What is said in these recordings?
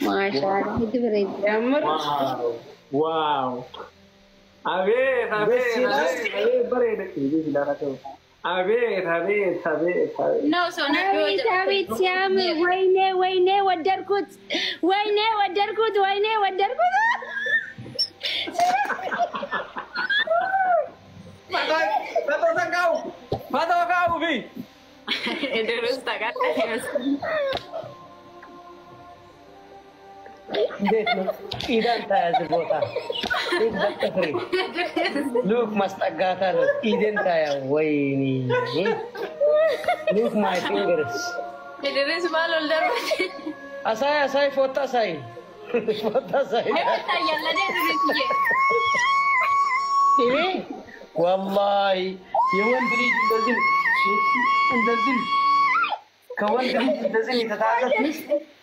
ما شاء الله تبرد واو أبيت No, so not good. تابت سامي ويني ودركوت Fatau kau bi. Terus tak kata. Idan saya sebutkan. Idan terkering. Look mas tagata look. Idan saya ini. Look my fingers. Terus malu darah. Asai foto saya. Foto saya. Tanya lah dia terus. Ini, wallahi, yang beri indazin, kawan beri indazin itu tak ada.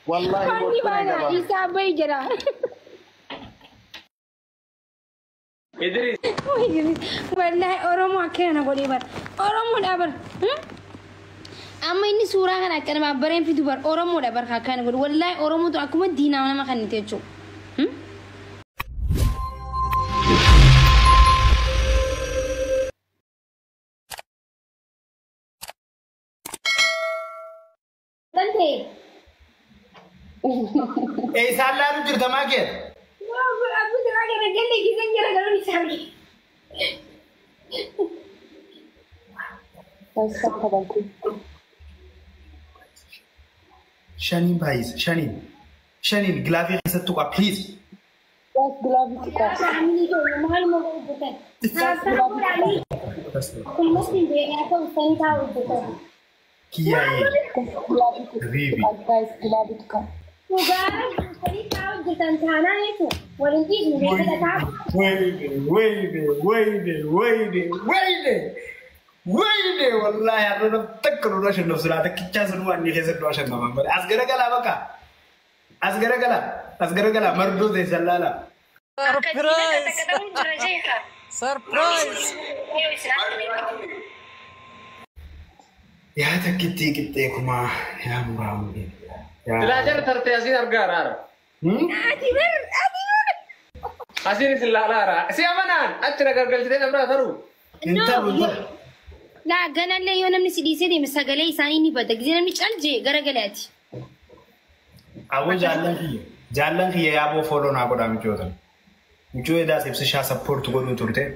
Wallahi, فاني بانا عيسى بيجرا إدريس والله أورمو كنا قريبا أورمو دابر أما إني سورة كنا كنا ما برين في دوبر أورمو دابر كنا قول والله أورمو تو أكو مدينة ولا ما خلني تيجو تنتي إيه سالنا نجر تماكين. أبو تراجع رجال لي كذا كذا قالوا لي سامي. شانين بايز شانين جلافي ستوكا بليز. عملي تو محل موجود بتاعي. سافر علي. كل مسلم بيعرفه وسنتا وبتاعي. كيا ريبي. وقال خليك تعود بتنتانا يتو ولنجيز من بيت تعب. ويلي والله أنا نفتكر وراش النفس لا تكتشاف سنوان نيجي سنوان عشان نعمل أسقرا كلا بكا أسقرا كلا مردو ذي سلالا Surprise. يا تكتي كما يا مرامي belajar tertiasi harga. أديبر Asini silalara. Siapa nan? Acira gargal kita berapa tahu? أنت لا قنا لي يوم من سيدي سيدي مسجلي ساني بدك زين مش ألجي غرقلاتي أول جالن هي يا أبو فولو ناقودا مجودن مجود ده سبسي سبورت قولوا تورته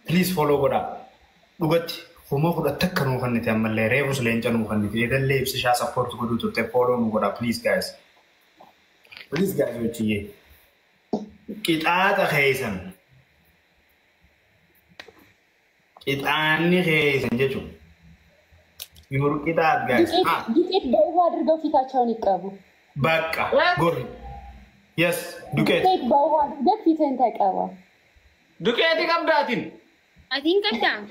please follow قودا لغت فما قودا تكرم خنتي أما اللي ريبوس لينجانو خنتي إذا اللي سبسي سبورت قولوا تورته follow نقودا please guys وتشيه كتاتا خيسن كتاني خيسن جيجو يقولوا كتات guys جيت بقوا أدرجوا في تاچوني كابو بقى غوري yes duket جيت بقوا أدرجوا في تنتك أوا Duket ikam datin. أدين كذا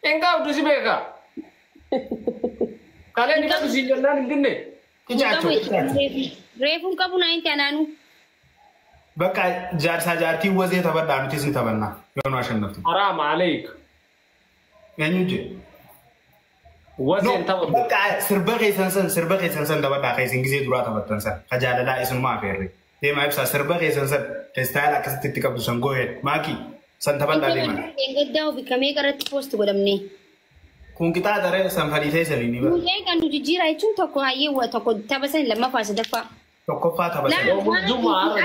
Engkau tu si mereka. Kalian ni kan si jalan ini. كيجاتو ريفون كابو ناين تانانو بقى جارتي وزي تبدا نتيسي تبنا يونو عشان نفتي Haram عليك. يعني نجي وزن تبغى. بقى سربغي سنسن تبدا خيسين جزي درا تبتنسن خجال لا اسم ما فيري دي ما يبسا سربغي سنسن تستاهل كست تكبد سنغوه ماكي سن تبدا دي ما ينقداو بكمية قرأت بوست قدامني كون كتا دره سنفري تيسليني بقى مجھے كانوا تجيرا يتون تكو هاي وتكو تبسن لما فاس دفع توقفا تبسن Jumlah.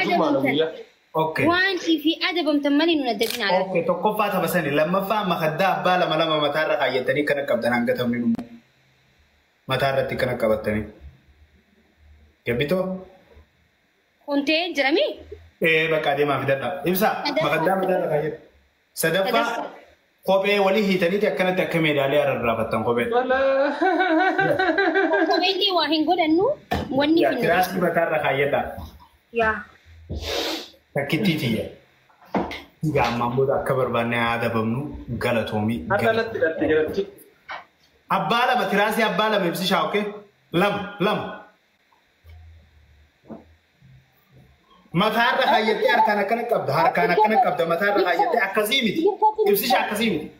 اوكي وانتي في أدب متملين وندبين على اوكي توقفا تبسن لما فا خدا بالا ملما متار خايتني كن كبدن انغتم ني متارتي كن كبتني كبيتو كنت جرمي ايه بقى دي ما في ددا امسا مقدام متار خايت سدفا قوبي ولي هي تني تكنت تكمي دالي الرفتن قوبي ويني واهين قدنو وني يا في كراس متار خايتا يا تكتيتي يا مامو دا كبر بني هذا بمنو غلطومي Ada let. أبالا بتراسي أبالا بيمسي شاوكي لم متار خايتي أركانا كنك أبدا متار خايتي أكازيمي بيمسي شاكازيمي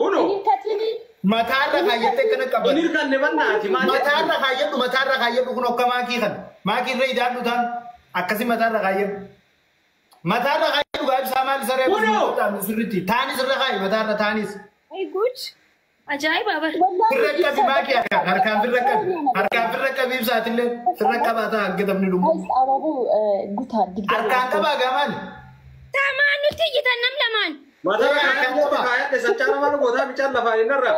Kuno. كاتيني متارا خايته كنا قبل إني كان نبنا تيمان متارا خايته كنا كمان كيخن ما كين رأي دانو تان أكسي متارا غايب سامان سرّي بس سرّتي تاني سرّي غايب متارا تانيس Ay good. Ajaib aba. فرّك كبي ما كيا هركان فرّك كبي بساتين فرّك كباتا أجد أبني لوم أبابو قطار هركان كبا كمان Taman nuti kita nam laman. ما ده كان كبا كايا تسجل ما له بودا بيشان لفاين نرى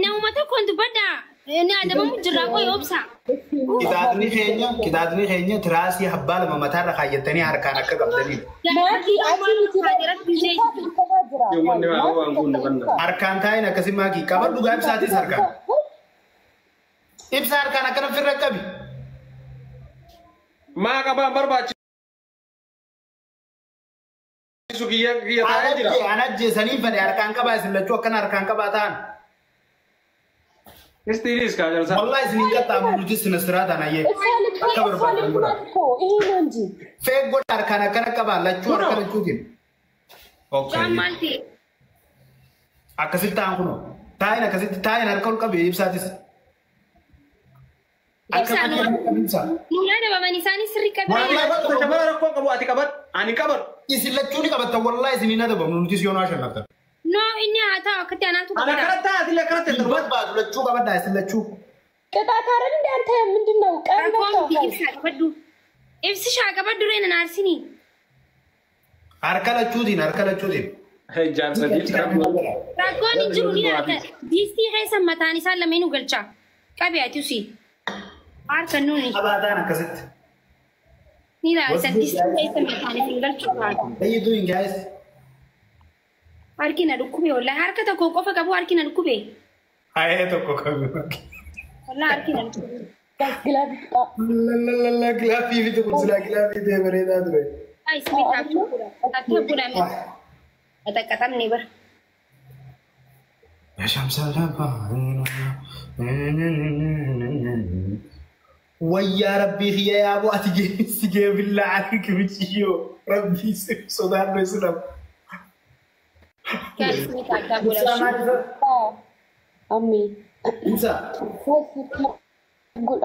Nauma ta kontu bada. Ini ada bamu jera ko yobsa. كدادني خينيا تراسي حبال ما متارا خايتني هركان أكد أبدني يوم نبى هو أنقول نبنا هركان تاين أكسي ما كي كبر دوغا بساتي هركان إبسا هركان أكنا فرّك كبي ما كبا برباش سوكيا تاجرا أنا جسني فدي هركان كبا سلچو أكنا هركان كبا تان استيريس كاجر سا والله سنين كتا مولوجي سنسرات أنا يه كبر باتن بودا فيك بود هركان أكنا كبا لچو هركان چوكين أوكي Jamalti. أكسي تان كنو تاين أكسي تاين هركان كبي إبساتيس Ibsa no. Mula na ba manisani sirri ka ما ba? ما تشمل ركوب كبوا أتي كبر أني كبر isin lachuuni qabata wallahi isinina dabam nuti siyoonaa shannafta No inni ata akati anatu أنا كرت أتي لا كرت dubat تروت baatu lachuu qabadha isin lachuu ቅጣት አይደል እንደ አንተ ምንድነው Rakon ibsa kabaddu. Ibsi sha kabaddu rena narsini. harka lachuutiin هاي جاب سديد كم Rakon injiru ni ata. Disti haisa matani sala menu galcha. Kabi atusi. Ar kanuni. qabaataan akkasitti Ni la sa disti haisa matani galcha. how you doing guys Arkina dukube wala harka ta ko qofa kabu arkina dukube. ayee tokko qabu Wala arkina dukube. ግላብ lalala gilaafii fi tokko silaa gilaafii ta'e bareedaa ture Ay simi tapura mi. Ata katam ni bar. ويا ربي يا ابو اتجي سيجي بالله عليك بتشيو ربي صدام بسلام Kaya simi tapura. አሚ انسى ጉዳ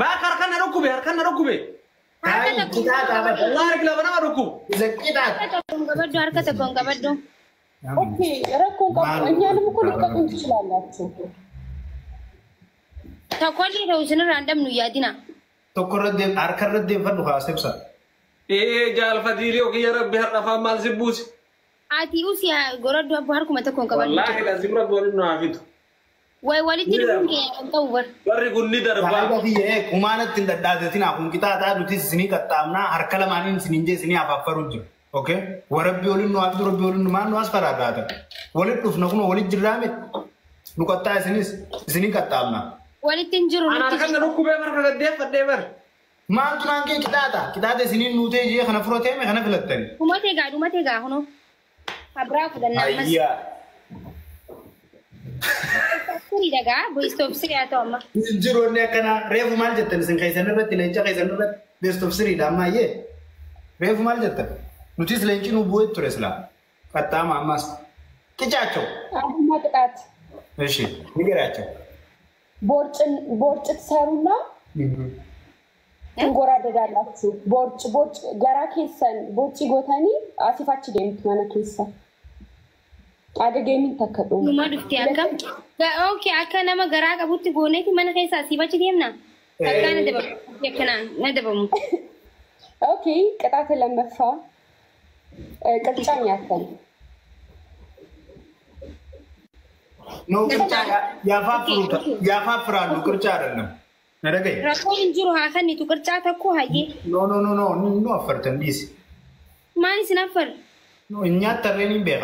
باك هركان ركوب هاي كتاب ابد الله رجلا بنا ركوب اذا كتاب Harka ta kon kabaddu. ኦኬ ረኮን ቀጥ እኛንም እኮ ልትቀጡን ትችላላችሁ Ta kolli da usin random nu yadina. تقرد اركرد فدو خاصبسا إيه جال فديري وكي يا ربي هرفا مال زبوس Ati usi gorod har kuma ta kon kabaddu. والله لازم رب ولنا عفيت Wai wali tiru ke kan tawbar. بري كوني دربا Kaiba fi kumanat tin daddatin akun kita ta duti sini katamna har kalamanin sininje sini afafaru jiru okay warabbi olin no abdu rabbi olin man no asfara data walid dufna kuno walid jirame nu katta sini katamna Wali tinjiru أنا هركان ركوب مرة قديه فديبر ma tunan ke kita sini nute je khana furote me khana filattani Dumate ga hono. Abra ku dan namas. ayya Kuri daga bo stop siri ato amma. jiro ne kana refu mal jettan sin kaisan ratti lencha kaisan ratti best of siri damma ye refu mal jettan nutis lenchi nu buet turesla katama amas kichacho አሁን ማጥቃት እሺ ንገራቸው ቦርጭ ትሰሩና ትንጎራደዳላችሁ ቦርጭ ገራ ኬሰን ቦርጭ ጎተኒ አሲፋች ደምት ማነ ኬሰ አደገ የሚተከዱ Numa dufti akam. Ga okay akana ma gara ka butti goneti man kai sa sibachi demna. Akana de ba yakana na de ba mu. ኦኬ ቅጣት ለመፋ ቅርጫኝ ያከል ነው ቅርጫ ያፋፍራሉ ቅርጫ አይደለም ነደገይ Rakon injiru ha kan ni tu kircha ta ko haye. ኖ አፈርተን ዲስ Mani sinafar. ኖ እኛ ተረኒ ቤጋ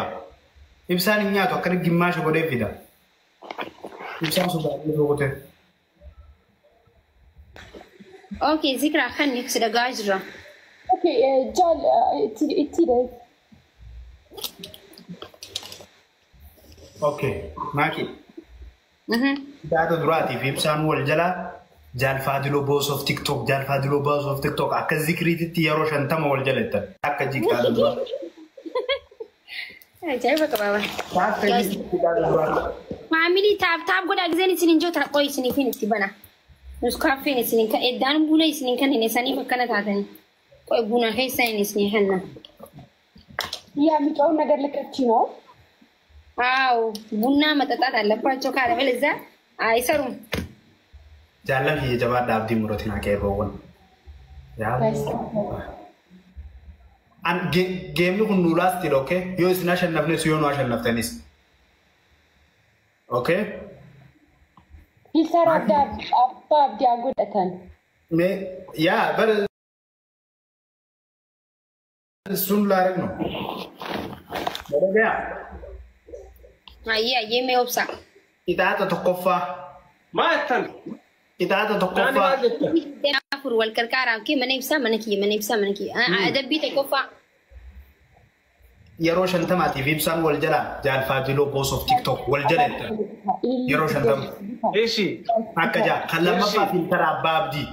ኢብሳን እኛ ተከረ ግማሽ ወደ ፊዳ ኢብሳን ሱባ ወደ Okay zikra kan ni su daga ajra. ኦኬ ጃል እቲ ደ ኦኬ ማኪ Mhm. ዳቶ ድራቲ ኢብሳን ወልጀላ ጃልፋድሎ ቦስ ኦፍ ቲክቶክ አከ ዚክሪቲ የሮሸን ተመ ወልጀለተ አከ ጂክታ Ajai ba ka baba. ታከ ጂክታ فاميلي تاب قد أجزاني سنين جو ترقوي سنين فين تبنا نس كافين سنين كإدان بونا سنين كان نساني فكنا تعتني كوي بونا هي سنين سنين هنا يا متعود نقدر لك تشينو أو بونا ما تتعرف على باتشو كاره بلزا يسرون جالك هي جواب دابدي مرتين أكيد بقول يا أن جيم لكم نولاس تير أوكي يو إسنا عشان نفني يو عشان نفتنيس أوكي يسار داب أباب جاقود أتن مي يا بل سون لارنو بدأ أيه ميوبسا إذا تتوقفا ما يتن إذا تتوقفا أنا ما جبت دافور والكركارة كي مني بسا منكي أدبي تكوفا يروش أنت ما تي في بسان والجلا جال فاضلو بوس أوف تيك توك والجلا يروش أنت إيشي أكجا خلنا ما في ترى باب دي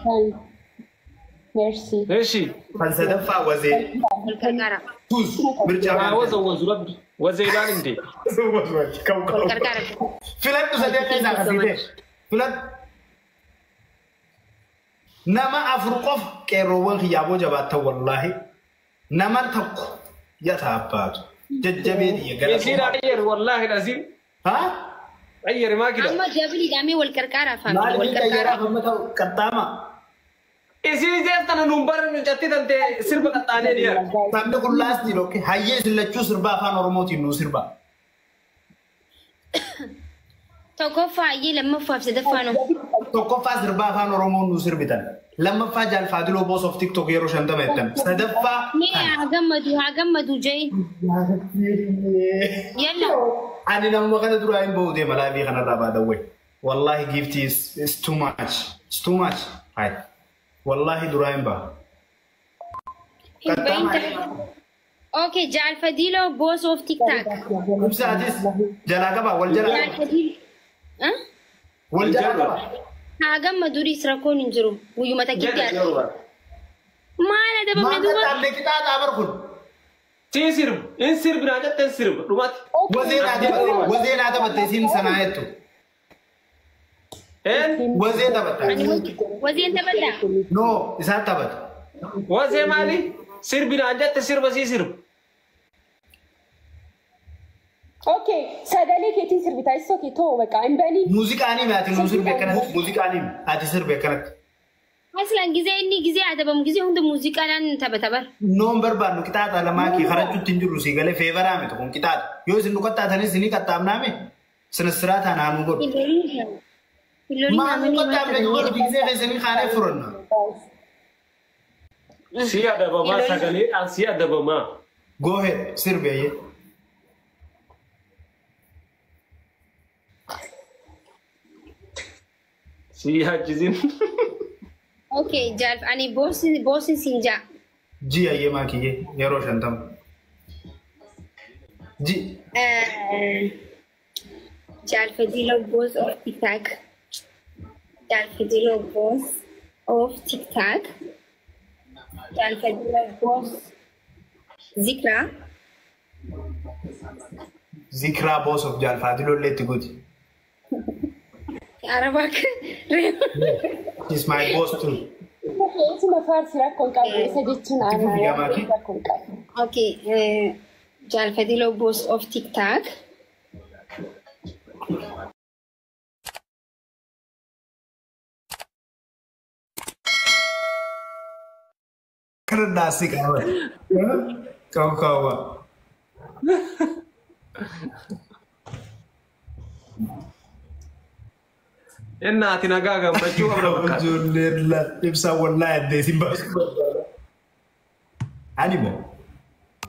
ميرسي إيشي فانسدفا وزي والكركارة توز برجع ما وز ربي وزيلان إنتي والكركارة فلان تصدق إذا خفيفه فلان نما أفرقف كروان خيابو جبات والله نما تق يتعبد ججبين يصير أير والله العظيم ها أير ما كده أما جابلي دامي والكركارة فاميلي ما لقيت يا والكركارة رب كتاما يصير زي أنا نمبر نجاتي تنتي سرب كتاني ديا تامي كل لاس دي لوكي هاي سلتشو سربا فان أورموتي نو سربا توقفا أيه لما فاف سدفانو توقفا سربا فان أورمو نو سربتان لما فاجال فادلو بوس أوف تيك توك يروش أنت ميتن سدفا مي هاجمدو جاي يلا أنا لما كنا دراين بودي ملاذي خنا رابع دوي والله gift is too much it's too much هاي والله دراين با اوكي جال فديلو بوس اوف تيك تاك بس عاديس جلاكا با والجلا جال فديل ها والجلا هاجمدو ريس راكون انجرو ويوم تكيت ما انا دبا ما مدوبا تعمل كده تعبر خد تيسير إن سير بناجت تنسير رومات وزين هذا بتسين سنايتو إن وزين ده بتاعي وزين تبدا نو إذا تبت وزي مالي سير بناجت تسير بس يسير اوكي سادالي كي تنسر بتاعي كي تو بقى ام بالي موسيقى أنيمة أتي موسيقى بكرة موسيقى أنيمة أتي سير بكرة اصلا جزء اني جزء ادبم جزء هند موسيقى لان تبتبر نومبر بانو كتات على ما كي خرجت تنجر سيغله فيفر عم تكون كتات يو سنو كتات هني سني كتام نامي سنسرات انا نقول ما كتام نقول بيزه في سني خانه فرنا سيادة بابا سكالي سيادة بابا جو هيد سير بيه سيادة جزين اوكي جالف اني بوس سينجا جي ايه ما كي يا روشن تم جي جالف ديلو بوس اوف تيك تاك جالف ديلو بوس اوف تيك تاك جالف ديلو بوس ذكرى ذكرى بوس اوف جال فادلو اللي تقول عربك is my boss too اسمه فارس راكون قال سجدتنا انا اوكي جالف ديلو بوس اوف تيك تاك كرنا سيكا كاو إنها تناقاقا بجوا قبل جولير لا يبسا والله يدي سيمبا انيمو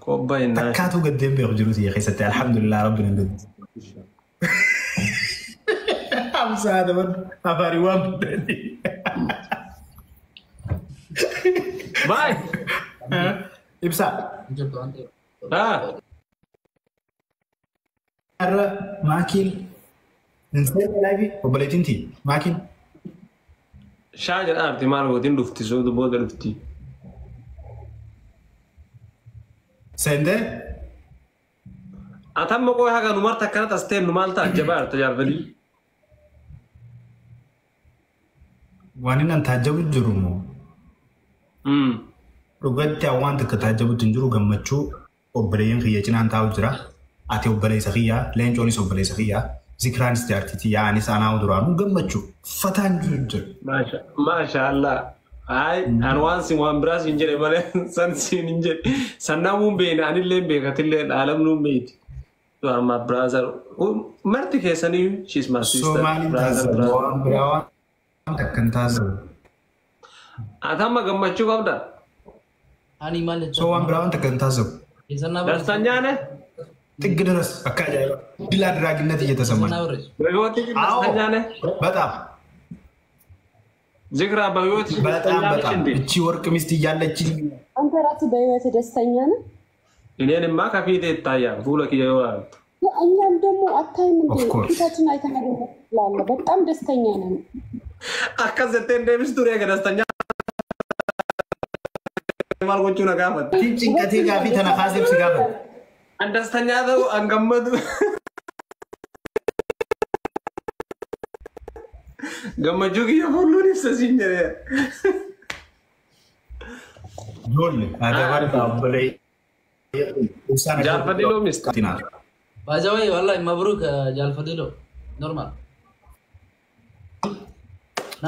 كوبا الناس تكاتو قدام بيخجلوتي يا اخي ستي الحمد لله ربنا قد امسا هذا من افاري وام باي يبسا ها ماكين نسيت لايفي وبليتنتي ماكين شاجر أرتي مالو دين لفتي سود بود لفتي سنده أتم قوي حاجة نمرت كانت أستين نمالتا جبار تجار فدي وانين أنت هجبت جرومو رجعت أوان تكتاجبت تنجرو جمتشو وبرين خيجنا أنت أوجرا أتي وبري سخيا لين جوني وبري سخيا ذكران استعرتي يعني سأنا ودرانو جمتشو فتان جر ما شاء الله هاي أنوان سوان براس إنجيل بله سنسين إنجيل سنامون بين أنا اللي بيكتير العالم نوم بيت تو أما برازر مرتي كيساني she's my sister سومالي تازو براوان تكن تازو أتام جمتشو كابدا Ani malee. سوان براوان تكن تازو Isana دستانيا نه تقدرس أكاجا دلا دراجين نتيجة تسمى بيوتي دستانيا نه بتأم ذكرى بيوتي بتأم إتشي ورك مستي جالة إتشي አንተ ራስህ በህይወት ደስተኛ ነህ? إني ما كفيت التايا بقولك يا ولد እኛም ደግሞ አታይም Of እንዴ course. ፊታችን አይተናል ላለ በጣም ደስተኛ ነን። أكذا ديفيس توريا كده دستانيا مال كنتو نكامت تيجي كافي تنافسي بسيجابة دستانيا ده أنجمد جمجوكي يقولوا نفس السينجريا دول هذا برضه أبلي جالفدي لو مست تينا Bajawai wallahi mabruk Jalfadilo. Normal.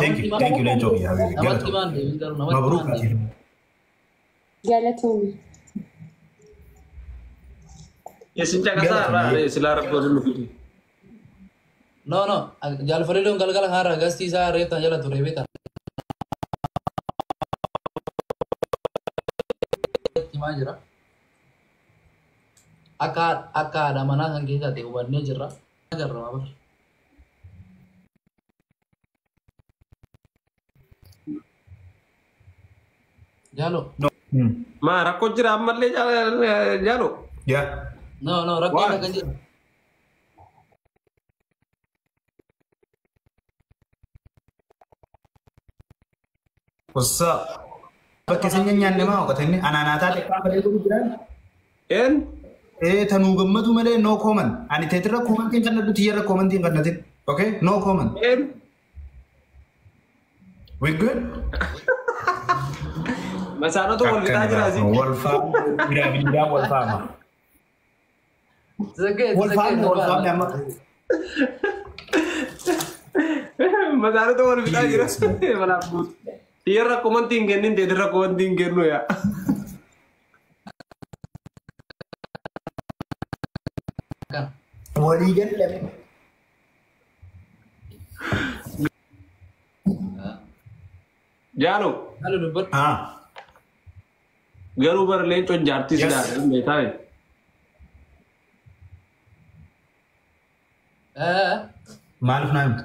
thank you Lenjo ya Namat kiman deh, bentar namat مبروك kiman deh. ገለቶሚ يسنجا كسر سلار كورن فيدي No, Jalfadilo gal hara gasti sa reta jala tu rebeta. Kiman jira? Akka ada mana kan kita teh ubarnya jira. Agar apa? Jalo. ما ركوت جرا عمل لي جالو ya No, rakko What? na kanjir. what's up pakai senyanya nama kata ini anak-anak tadi apa dia tuh bilang إن tanu gammadu malee no comment ani teetirra commentiin kan nadu tiyyarra commentiin kan natin okay no comment إن we good مسانا تو ولي تاجر أزي والفام بira والفام والفام ya mak مسانا تو ولي تاجر mana but Tierra komen tinggenin tierra komen tinggen lo ya Kan. wali kan lem Jalo Halo dubbet. garu bar len ton jartis Yes. da me tay maalif naa himtu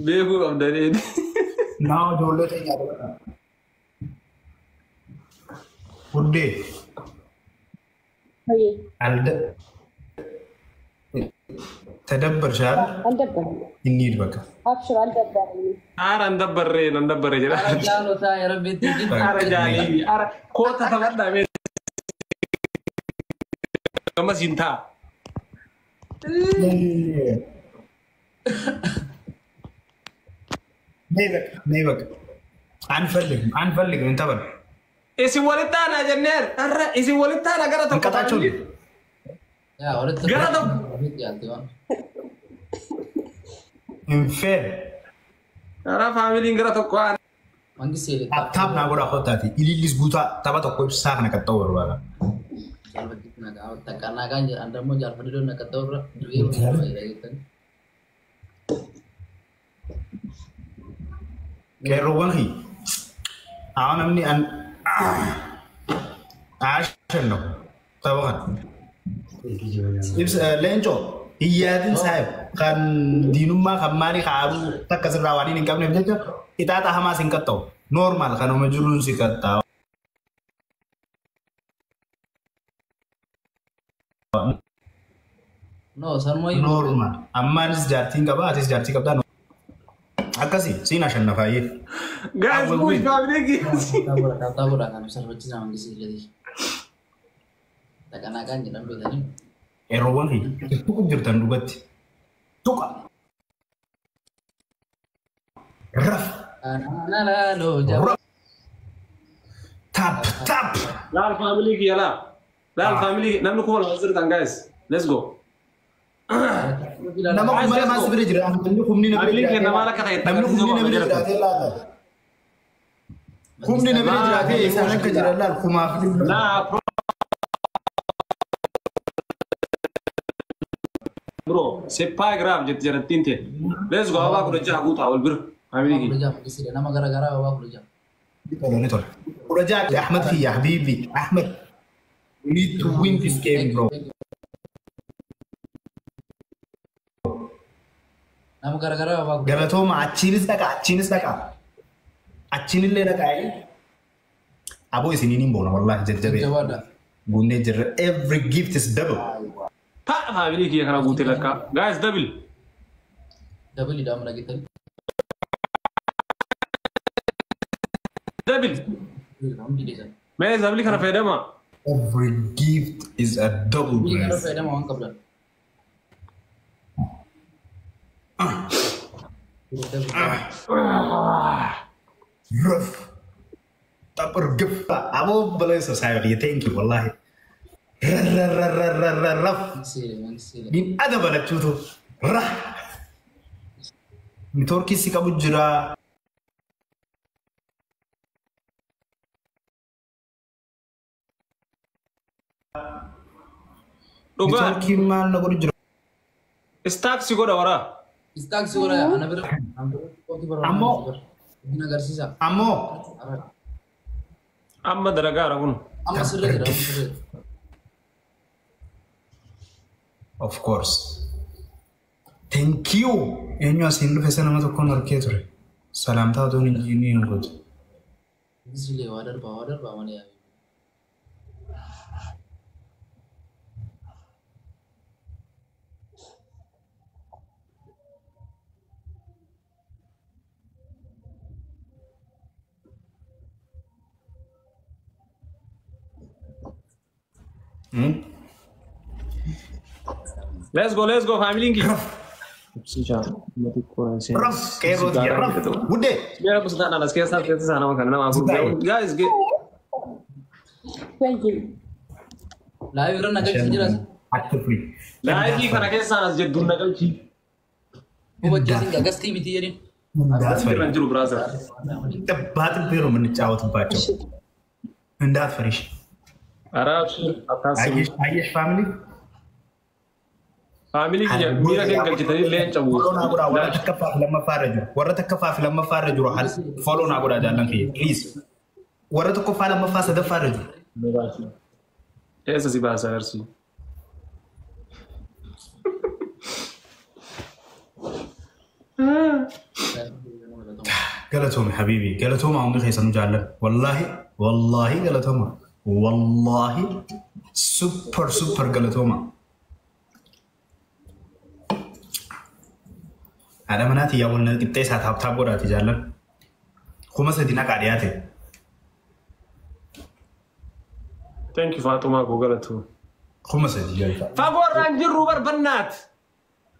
beku abdani naa ijoollee ta'e nyaata huddee ወይ tadabbar shaal አልደበረም inni bakka አብሽር አልደበረም ara andabbarre jira Jalo saya rabbi tinggi. ara jali ara kota tabadda me kama sinta ነይበቅ አንፈልግም እንተበል isi walittana jenner ara isi walittana gara tokko እንቀጣቸው Ya, udah tuh. Gara tuh. Ya, tuh. infeel ara family gara tokko Manggis sih. taap naa godhaa kottaati iliillis guutaa tapha tokko ibsaa kana qaxxa'u barbaada Kalau begitu nak karena kan anda mau jalan dulu nak tahu dulu gitu. qeerroowwan hi haa namni aashanno tapha kana leencoo hiyyaatiin saayib kan diinummaa kan maalii haaduu takka sirraa waan hin qabneef jecha ixaaxa hamaas hin qaxxa'u noormaal kanuma jiruun si qaxxaawa. No, sama ibu. Normal. Amma anis jaartiin qaba, atis jaartii qabdaa. akkasi siin ashannafaayyee. Guys, push family ki. Taabura kan sarbachiisa mangisi jadi. Takkan akan jedhan beekanii. Yeroowwan fi tuqa jirtan dhugatti. Tuqa. Raf. Tap tap. Laal family ki yala. Laal family namni kuma la sirtan guys. Let's go. Nama kumare masih beri jira. Namni kumni na beri Family ki nama la kata itta. Namni kumni na beri jira. Kumni na beri jira. Isaan akka jira laal kumaaf. Nah, bro, c'est pas grave, je te dirai tinte. Let's go, aba kuda jaha guta wal bir. Family ki. Kuliah mangisi dia nama gara-gara awak kuliah. Nitol. Uraja Ahmed fi ya habibi. Ahmed. We need to win this game, bro. Nama gara-gara awak. Galatoma achinis daka. Achinille daka ai. Abo isini nimbo na wallahi jajjabe. Jawada. Gunne jirra every gift is double. Ta family ki kana gute lakka. Guys, double. Double di dalam lagi tadi. Double. Kamu di desa. मैं जबली खाना फायदा मा Every gift is a double Ini kalau bless. saya mau angkat belan. Rough. Tapper gift. Abo balai society. Thank you wallahi. Rough. Mangsi. Min ada balai cutu. Rah. Mitorki si kamu jira. Doga Mitorki mal na guru jira. stack si goda wara Istak suara ya, anak ber. Amo. Ini agar sisa. Amo. amma daraga ragun Amma sudah tidak sudah. Of course. Thank you. Enyo asin lu fesa nama tokkon arkeeture. Salamta odon injini ngot. Ini sih order bawa nih ya. let's go family ki Rough. Kayak roti ya. Rough. Bude. मेरा कुछ ना नस्के साथ कैसे साना करना आपको guys get Wait. Live run agak sih jelas. Active free. Live की खाना कैसे साना जे दुन नकल की Mau baca sih gak gas tim itu jadi. That's फिर right. रंजू ब्राज़र Kita batin pero menicawat bacho. Mendat farish. आराम से अतासी Ayesh family. family की मेरा के कल जितनी लेन चाहूँ Follow na gura wala takafaf lamma faraju. Wala takafaf lamma faraju rohal. Follow na gura jalan ki. Please. Wala takafaf lamma fasa da faraju. ऐसा सी बात है अर्सी قالتهم حبيبي قالتهم عمري خيسن جالن والله قالتهم والله سوبر قالتهم ada mana ti ya wala kita sa tap gora ti jalan kuma sa dina kadiyate thank you Fatuma ko galatu kuma sa diya fagor ranjir rubar bannat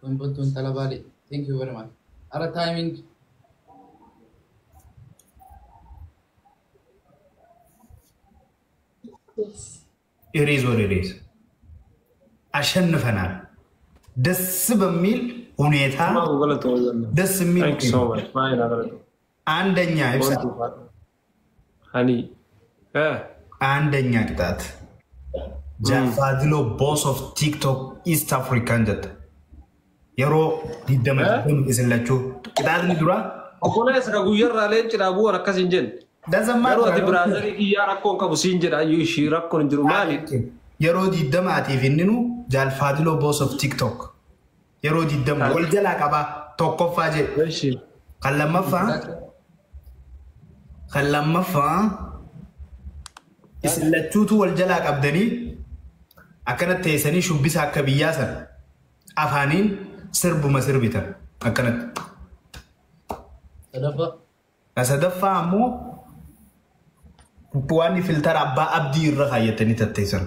Bantuan tala balik. Thank you very much. Ada timing. it is what it is አሸንፈናል ደስ በሚል ሁኔታ ko galatu ደስ የሚል thank you so much fine galatu አንደኛ ይብሳ hani አንደኛ ቅጣት ጃፋድሎ ቦስ ኦፍ ቲክቶክ ኢስት አፍሪካን ጀት የሮ ዲደመን ይስላችሁ ቅጣት ንዱራ Okola sa guyarra leen cidhabu waan akkas hin jenne. ደዘማ Yeroo ati biraazarii kiyyaa rakkoon qabu siin jedha iyyuu ishii rakkoon hin jiru maali? የሮ ዲደማatiif inninu ጃልፋድሎ ቦስ ኦፍ ቲክቶክ የሮ ዲደማ ወል ጀላ ቀባ tokkoffaa jedhe Eshi. kan lammaffaa isin lachuutu wal jalaa qabdanii akkanatti teessanii shubbisa akka biyyaa sana afaaniin sirbuma sirbitan akkanatti تدفع Kasadaffa ammoo bu'aanni filtara abbaa abdii irra kaayyatanii tatteessan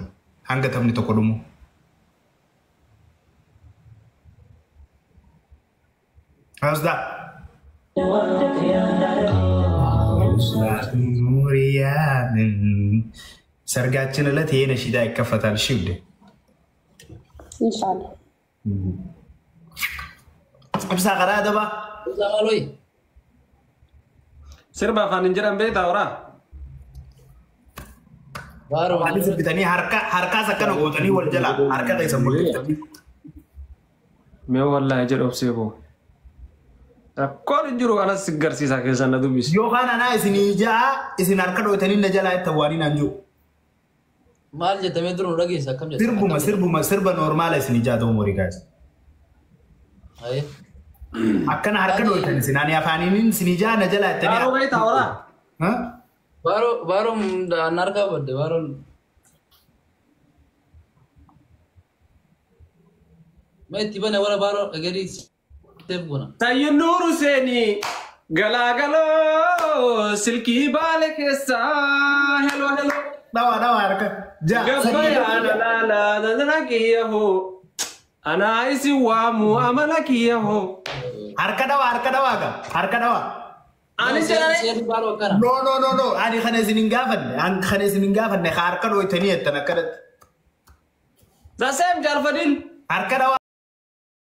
hanga taphni tokko dhumu. How's that? Sargaachin alatti yeena shidaa ikkafataan shibde. Inshallah. Ibsaa karaa dabaa. Zamaloi. Sirba afaan hin jedhan beektaa horaa? Baru. Ani sirbitanii harkaas akkana gootanii wal jala harka keessan mul'iftan. Mee wallaahi jedhu obsee boo. Rakkoon hin jiru kanas garsiisaa keessan na dubbisi. Yookaan anaa isinii ja'a isin harka dhootanii na jalaa itti waanii naan jiru. Maal jettamee jiru dhageessa akkam Sirbuma sirba normaala isinii ja'a ta'uu morii gaas. Aye. Akkana harka dhootanii isin ani afaaniin isinii ja'a na jalaa itti. Baaroo beektaa horaa? Baru narka bade baru. Mai tiba na wala baru agadi step guna. Tayyid Nur Husaini galagalo silki baale keessa hello hello. Dawa harka. Gabbaya la kiyaho ana isi waamu amala kiyaho. Harka dawa ga. Harka dawa. Ani Saya baru kana. No. Ani khana isinin gaafanne harka dhootanii ettan akkanatti. The same Jalfadil. Harka dawa.